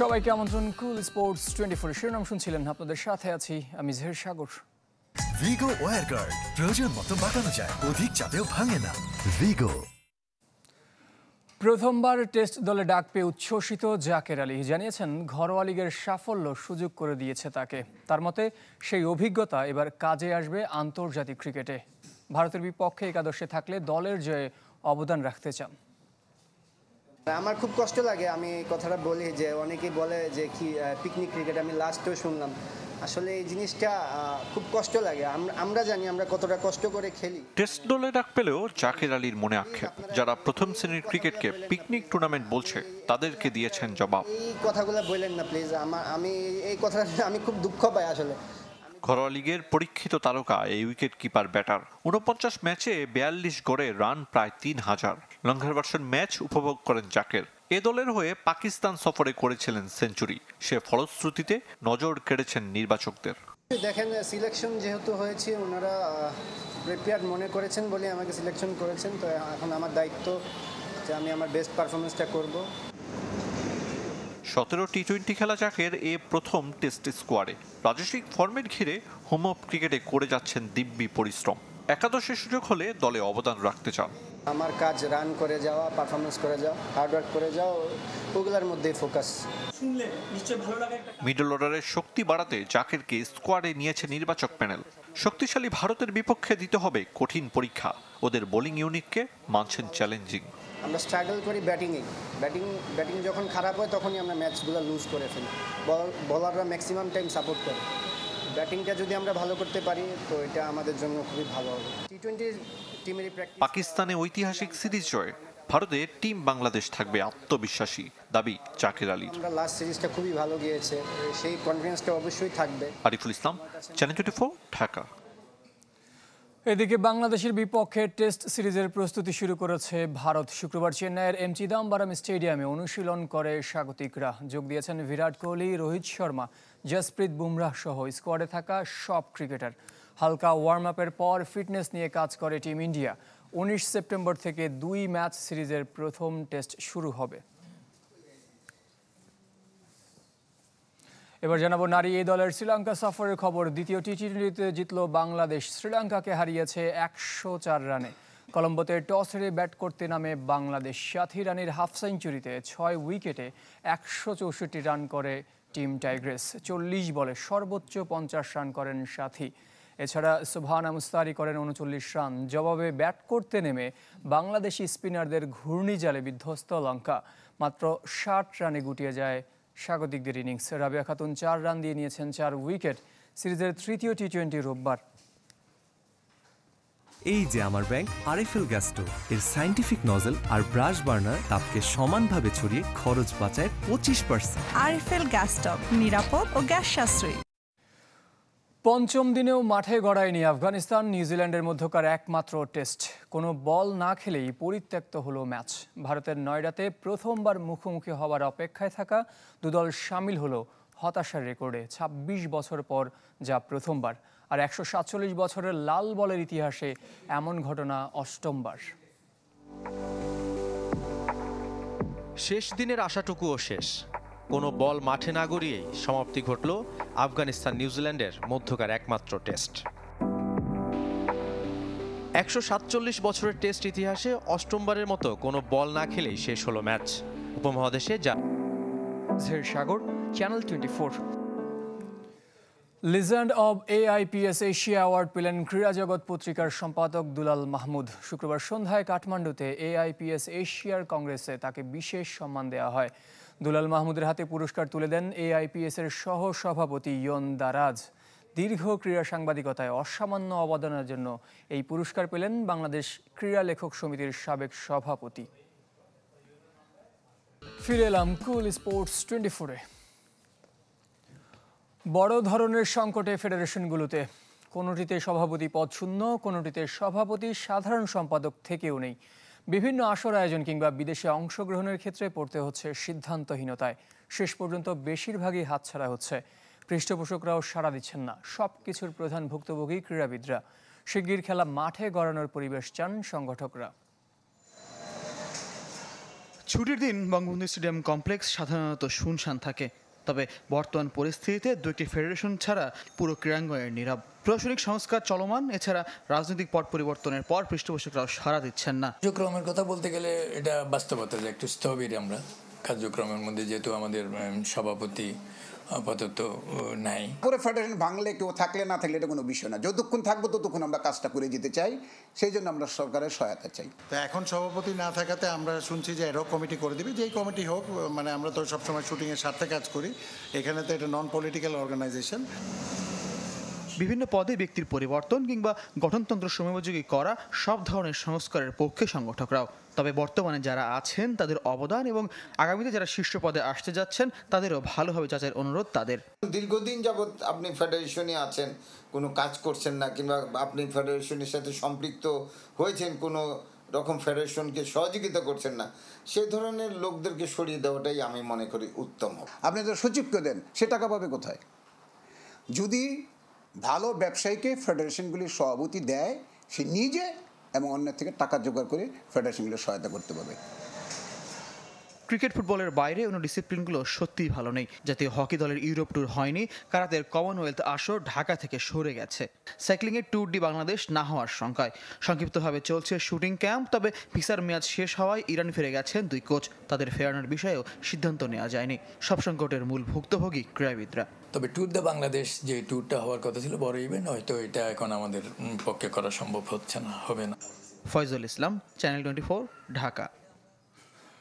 সবাইকে আমন্ত্রণ কুল স্পোর্টস 24 শিরোনাম শুনছিলেন, আপনাদের সাথে আছি আমি জেহের সাগর। ভিগো ওয়্যারগার্ড প্রয়োজন মতো বাঁকানো যায়, অধিক চাপেও ভাঙে না। ভিগো। প্রথমবার টেস্ট দলে ডাক পেয়ে উচ্ছ্বসিত জাকের আলী জানিয়েছেন, ঘরোয়া লিগের সাফল্য সুযোগ করে দিয়েছে তাকে। তার মতে সেই অভিজ্ঞতা এবার কাজে আসবে আন্তর্জাতিক ক্রিকেটে। ভারতের বিপক্ষে একাদশে থাকলে দলের জয়ে অবদান রাখতে চান। আমার খুব কষ্ট লাগে, আমি এই কথাটা বলি যে অনেকেই বলে যে কি পিকনিক ক্রিকেট, আমি লাস্টেও শুনলাম। আসলে এই জিনিসটা খুব কষ্ট লাগে। আমরা জানি আমরা কতটা কষ্ট করে খেলি। টেস্ট দলে ডাক পেলেও জাকের আলীর মনে আক্ষেপ, যারা প্রথম শ্রেণীর ক্রিকেটকে পিকনিক টুর্নামেন্ট বলছে তাদেরকে দিয়েছেন জবাব। এই কথাগুলো বললেন না প্লিজ। আমি এই কথা আমি খুব দুঃখ পাই আসলে। ঘরোয়া লিগের পরীক্ষিত তারকা এই উইকেট কিপার ব্যাটার 49 ম্যাচে 42 গড়ে রান প্রায় 3000। লঙ্ঘার ভার্সন ম্যাচ উপভোগ করেন জাকের। এ দলের হয়ে পাকিস্তান সফরে করেছিলেন সেঞ্চুরি। সে ফলশ্রুতিতে নজর কেড়েছেন নির্বাচকদের। দেখেন, সিলেকশন যেহেতু হয়েছে, ওনারা প্রিপেয়ার মনে করেছেন বলে আমাকে সিলেকশন করেছেন। তো এখন আমার দায়িত্ব যে আমি আমার বেস্ট পারফরমেন্সটা করব। 17 টি-20 খেলা জাকের এ প্রথম টেস্ট স্কোয়াডে। প্রাদেশিক ফরম্যাট ঘিরে হোম অফ ক্রিকেটে করে যাচ্ছেন দিব্যি পরিশ্রম। একাদশের সুযোগ হলে দলে অবদান রাখতে চান। আমার কাজ রান করে যাওয়া, পারফরমেন্স করে যাওয়া, হার্ডওয়ার্ক করে যাওয়া, ওগুলোর মধ্যেই ফোকাস। মিডল অর্ডারের শক্তি বাড়াতে জাকেরকে স্কোয়াডে নিয়েছে নির্বাচক প্যানেল। শক্তিশালী ভারতের বিপক্ষে দিতে হবে কঠিন পরীক্ষা। ওদের বোলিং ইউনিটকে মানছেন চ্যালেঞ্জিং। আমরা স্ট্রাগল করি ব্যাটিংয়ে। ব্যাটিং যখন খারাপ হয় তখনই আমরা ম্যাচগুলো লুজ করে ফেলি। বলাররা ম্যাক্সিমাম টাইম সাপোর্ট করে। ব্যাটিংটা যদি আমরা ভালো করতে পারি তো এটা আমাদের জন্য খুবই ভালো হবে। টি-20 টিমেরই প্র্যাকটিস। পাকিস্তানে ঐতিহাসিক সিরিজ জয়ে ভারতে টিম বাংলাদেশ থাকবে আত্মবিশ্বাসী, দাবি জাকের আলীর। আমরা লাস্ট সিরিজটা খুবই ভালো গিয়েছে, সেই কনফিডেন্সটা অবশ্যই থাকবে। আরিফুল ইসলাম, চ্যানেল 24, ঢাকা। এদিকে বাংলাদেশের বিপক্ষে টেস্ট সিরিজের প্রস্তুতি শুরু করেছে ভারত। শুক্রবার চেন্নাইয়ের এম চিদাম্বরম স্টেডিয়ামে অনুশীলন করে স্বাগতিকরা। যোগ দিয়েছেন বিরাট কোহলি, রোহিত শর্মা, জসপ্রীত বুমরাহ সহ স্কোয়াডে থাকা সব ক্রিকেটার। হালকা ওয়ার্ম আপের পর ফিটনেস নিয়ে কাজ করে টিম ইন্ডিয়া। 19 সেপ্টেম্বর থেকে 2 ম্যাচ সিরিজের প্রথম টেস্ট শুরু হবে। এবার জানাবো নারী এই দলের শ্রীলঙ্কা সফরের খবর। দ্বিতীয় টি-20তে জিতল বাংলাদেশ। শ্রীলঙ্কাকে হারিয়েছে 104 রানে। কলম্বোতে টস হেরে ব্যাট করতে নামে বাংলাদেশ। সাথী রানীর হাফ সেঞ্চুরিতে 6 উইকেটে 164 রান করে টিম টাইগ্রেস। 40 বলে সর্বোচ্চ 50 রান করেন সাথী। এছাড়া সুবহানা মুস্তারি করেন 39 রান। জবাবে ব্যাট করতে নেমে বাংলাদেশি স্পিনারদের ঘূর্ণিজালে বিধ্বস্ত লঙ্কা। মাত্র 60 রানে গুটিয়ে যায় স্বাগতিকদের ইনিংস। রাবিয়া খাতুন 4 রান দিয়ে নিয়েছেন 4 উইকেট। সিরিজের তৃতীয় টি-20 রোববার। এই যে আমার ব্যাংক আরএফএল গ্যাস স্টোভ, এর সায়েন্টিফিক নজল আর ব্রাশ বার্নার তাপকে সমানভাবে ছড়িয়ে খরচ বাঁচায় 25%। আরএফএল গ্যাস স্টোভ নিরাপদ ও গ্যাস সাশ্রয়ী। পঞ্চম দিনেও মাঠে গড়ায়নি আফগানিস্তান নিউজিল্যান্ডের মধ্যকার একমাত্র টেস্ট। কোনো বল না খেলেই পরিত্যক্ত হলো ম্যাচ। ভারতের নয়ডাতে প্রথমবার মুখোমুখি হওয়ার অপেক্ষায় থাকা দুদল সামিল হলো হতাশার রেকর্ডে। 26 বছর পর যা প্রথমবার। আর 147 বছরের লাল বলের ইতিহাসে এমন ঘটনা অষ্টমবার। শেষ দিনের আশাটুকুও শেষ। কোনো বল মাঠে না গড়িয়েই সমাপ্তি ঘটল আফগানিস্তান নিউজিল্যান্ডের মধ্যকার একমাত্র টেস্ট। 147 বছরের টেস্ট ইতিহাসে অষ্টমবারের মতো কোনো বল না খেলেই শেষ হলো ম্যাচ। উপমহাদেশে যা জেহের সাগর, channel 24। Legend of AIPS Asia award পেলেন ক্রীড়া জগৎ পত্রিকার সম্পাদক দুলাল মাহমুদ। শুক্রবার সন্ধ্যায় কাঠমান্ডুতে AIPS এশিয়ার কংগ্রেসে তাকে বিশেষ সম্মান দেওয়া হয়। দুলাল মাহমুদের হাতে পুরস্কার তুলে দেন AIPS এর সহ সভাপতি ইয়ন দারাজ। দীর্ঘ ক্রীড়া সাংবাদিকতায় অসামান্য অবদানের জন্য এই পুরস্কার পেলেন বাংলাদেশ ক্রীড়া লেখক সমিতির সাবেক সভাপতি। ফিরে এলাম কুল স্পোর্টস 24-এ। বড় ধরনের সংকটে ফেডারেশনগুলোতে। কোনোটিতে সভাপতি পদ শূন্য, কোনোটিতে সভাপতি সাধারণ সম্পাদক থেকেও নেই। বিভিন্ন আসর আয়োজন কিংবা বিদেশে অংশগ্রহণের ক্ষেত্রে পড়তে হচ্ছে সিদ্ধান্তহীনতায়। শেষ পর্যন্ত বেশিরভাগই হাতছাড়া হচ্ছে। পৃষ্ঠপোষকরাও সাড়া দিচ্ছেন না। সব কিছুর প্রধান ভুক্তভোগী ক্রীড়াবিদরা। শিগগির খেলা মাঠে গড়ানোর পরিবেশ চান সংগঠকরা। ছুটির দিন বঙ্গবন্ধু স্টেডিয়াম কমপ্লেক্স সাধারণত শুনশান থাকে, তবে বর্তমান পরিস্থিতিতে দুইটি ফেডারেশন ছাড়া পুরো ক্রীড়াঙ্গনের নীরব। প্রশাসনিক সংস্কার চলমান, এছাড়া রাজনৈতিক পট পরিবর্তনের পর পৃষ্ঠপোষকরাও সাড়া দিচ্ছেন না। কার্যক্রমের কথা বলতে গেলে এটা বাস্তবতা যে একটু স্থবির আমরা কার্যক্রমের মধ্যে, যেহেতু আমাদের সভাপতি আপাতত নাই। পুরো ফেডারেশন ভাঙলে কেউ থাকলে না থাকলে এটা কোনো বিষয় না, যতক্ষণ থাকবো ততক্ষণ আমরা কাজটা করে যেতে চাই, সেই জন্য আমরা সরকারের সহায়তা চাই। তো এখন সভাপতি না থাকাতে আমরা শুনছি যে এরও কমিটি করে দিবে, যেই কমিটি হোক, মানে আমরা তো সবসময় শুটিংয়ের স্বার্থে কাজ করি, এখানে তো এটা নন পলিটিক্যাল অর্গানাইজেশন। বিভিন্ন পদে ব্যক্তির পরিবর্তন কিংবা গঠনতন্ত্র সময়োপযোগী করা সব ধরনের সংস্কারের পক্ষে সংগঠকরাও। তবে বর্তমানে যারা আছেন তাদের অবদান এবং আগামীতে যারা শীর্ষ পদে আসতে যাচ্ছেন তাদেরও ভালোভাবে যাচাইয়ের অনুরোধ তাদের। দীর্ঘদিন যাবৎ আপনি ফেডারেশনে আছেন, কোনো কাজ করছেন না, কিংবা আপনি ফেডারেশনের সাথে সম্পৃক্ত হয়েছেন, কোনো রকম ফেডারেশনকে সহযোগিতা করছেন না, সেই ধরনের লোকদেরকে সরিয়ে দেওয়াটাই আমি মনে করি উত্তম। আপনি তো সচিবকে দেন, সে টাকা পাবে কোথায়? যদি ভালো ব্যবসায়ীকে ফেডারেশনগুলির সভাপতি দেয়, সে নিজে এবং অন্যের থেকে টাকা জোগাড় করে ফেডারেশনগুলোর সহায়তা করতে পারবে। ক্রিকেট ফুটবলের বাইরে অন্য ডিসিপ্লিনগুলো সত্যিই ভালো নেই। জাতীয় হকি দলের ইউরোপ ট্যুর হয়নি, কারাতের কমনওয়েলথ আসর ঢাকা থেকে সরে গেছে, সাইক্লিংয়ের ট্যুর ডি বাংলাদেশ না হওয়ার শঙ্কায়। সংক্ষিপ্তভাবে চলছে শুটিং ক্যাম্প, তবে ভিসার মেয়াদ শেষ হওয়ায় ইরান ফিরে গেছেন দুই কোচ। তাদের ফেরানোর বিষয়েও সিদ্ধান্ত নেওয়া যায়নি। সব সংকটের মূল ভুক্তভোগী ক্রীড়াবিদরা। তবে ট্যুর দ্য বাংলাদেশ যে ট্যুরটা হওয়ার কথা ছিল বড় ইভেন্ট, হয়তো এটা এখন আমাদের পক্ষে করা সম্ভব হচ্ছে না, হবে না। ফয়জুল ইসলাম, চ্যানেল 24, ঢাকা।